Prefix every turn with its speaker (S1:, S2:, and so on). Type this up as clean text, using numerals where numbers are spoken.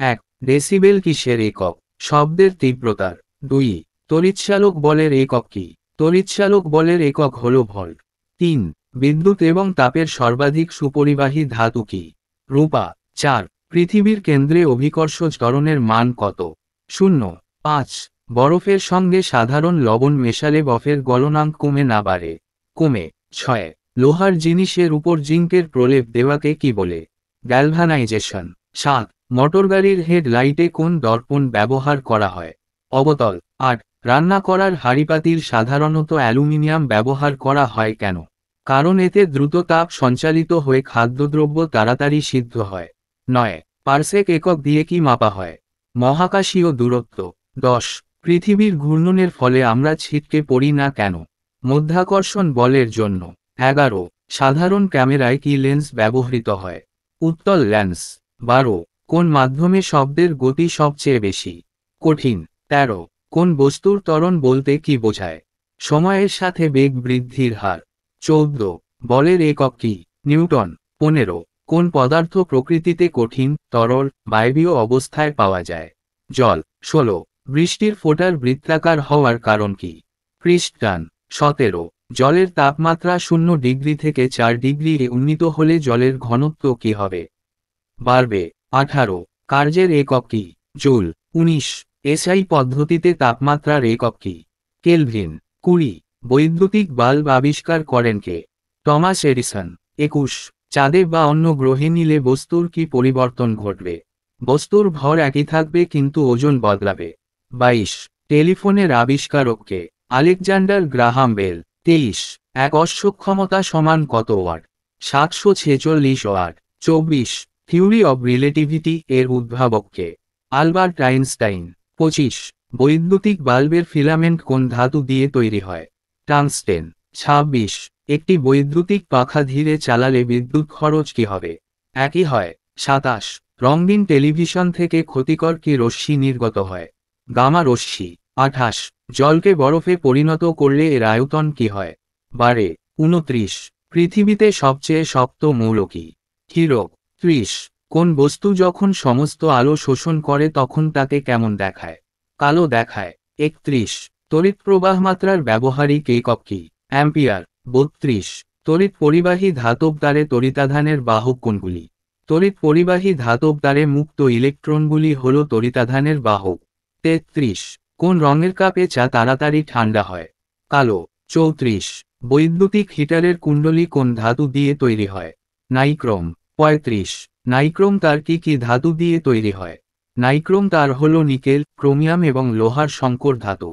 S1: এক, ডেসিবেল কিসের একক? শব্দের তীব্রতার। 2, তড়িৎচালক বলের একক কি? তড়িৎচালক বলের একক হল ভোল্ট। 3, বিদ্যুৎ এবং তাপের সর্বাধিক সুপরিবাহী ধাতু কি? রূপা। 4, পৃথিবীর কেন্দ্রে অভিকর্ষ ত্বরণের মান কত? 0। 5, বরফের সঙ্গে সাধারণ লবণ মেশালে বরফের গলনাঙ্ক কমে না বাড়ে? কমে। 6, লোহার জিনিসের উপর জিঙ্কের প্রলেপ দেওয়াকে কি বলে? গ্যালভানাইজেশন। 7, মোটরগাড়ির হেডলাইটে কোন দর্পণ ব্যবহার করা হয়? অবতল। 8, রান্না করার হাঁড়িপাতিল সাধারণত অ্যালুমিনিয়াম ব্যবহার করা হয় কেন? কারণ এতে দ্রুত তাপ সঞ্চালিত হয়ে খাদ্যদ্রব্য তাড়াতাড়ি সিদ্ধ হয়। 9, পারসেক একক দিয়ে কি মাপা হয়? মহাকাশীয় দূরত্ব। 10, পৃথিবীর ঘূর্ণনের ফলে আমরা ছিটকে পড়ি না কেন? মধ্যাকর্ষণ বলের জন্য। 11, সাধারণ ক্যামেরায় কি লেন্স ব্যবহৃত হয়? উত্তল লেন্স। 12, কোন মাধ্যমে শব্দের গতি সবচেয়ে বেশি? কঠিন। 13, কোন বস্তুর ত্বরণ বলতে কি বোঝায়? সময়ের সাথে বেগ বৃদ্ধির হার। 14, বলের একক কি? নিউটন। 15, কোন পদার্থ প্রকৃতিতে কঠিন, তরল, বায়বীয় অবস্থায় পাওয়া যায়? জল। 16, বৃষ্টির ফোঁটার বৃত্তাকার হওয়ার কারণ কি? পৃষ্ঠটান। 17, জলের তাপমাত্রা 0 ডিগ্রি থেকে 4 ডিগ্রি উন্নীত হলে জলের ঘনত্ব কি হবে? বাড়বে। 18, কার্যের একক কি? জুল। 19, এসআই পদ্ধতিতে তাপমাত্রার একক কি? কেলভিন। 20, বৈদ্যুতিক বাল্ব আবিষ্কার করেন কে? Thomas Edison. 21, চাঁদে বা অন্য গ্রহে নিলে বস্তুর কি পরিবর্তন ঘটবে? বস্তুর ভর একই থাকবে কিন্তু ওজন বদলাবে। 22, টেলিফোনের আবিষ্কারক কে? Alexander Graham bell. 23, এক অশ্বক্ষমতা সমান কত watt? 746 watt. 24, theory of relativity এর উদ্ভাবক কে? Albert Einstein. 25, বৈদ্যুতিক বাল্বের ফিলামেন্ট কোন ধাতু দিয়ে তৈরি হয়? টাংস্টেন। 26, একটি বৈদ্যুতিক পাখা ধীরে চালালে বিদ্যুৎ খরচ কি হবে? একই হয়। 27, রঙিন টেলিভিশন থেকে ক্ষতিকর কি রশ্মি নির্গত হয়? গামা রশ্মি। 28, জলকে বরফে পরিণত করলে এর আয়তন কি হয়? বাড়ে। 29, পৃথিবীতে সবচেয়ে শক্ত মৌল কি? হীরক। 30, কোন বস্তু যখন সমস্ত আলো শোষণ করে তখন তাকে কেমন দেখায়? কালো দেখায়। 31, তড়িৎ প্রবাহমাত্রার ব্যবহারিক একক কি? অ্যাম্পিয়ার। 32, তড়িৎ পরিবাহী ধাতব তারে তড়িতাধানের বাহক কোনগুলি? তড়িৎ পরিবাহী ধাতব তারে মুক্ত ইলেকট্রনগুলি হল তড়িতাধানের বাহক। 33, কোন রঙের কাপে চা তাড়াতাড়ি ঠান্ডা হয়? কালো। 34, বৈদ্যুতিক হিটারের কুণ্ডলী কোন ধাতু দিয়ে তৈরি হয়? নাইক্রোম। 35, নাইক্রোম তার কি কি ধাতু দিয়ে তৈরি হয়? নাইক্রোম তার হল নিকেল, ক্রোমিয়াম এবং লোহার সংকর ধাতু।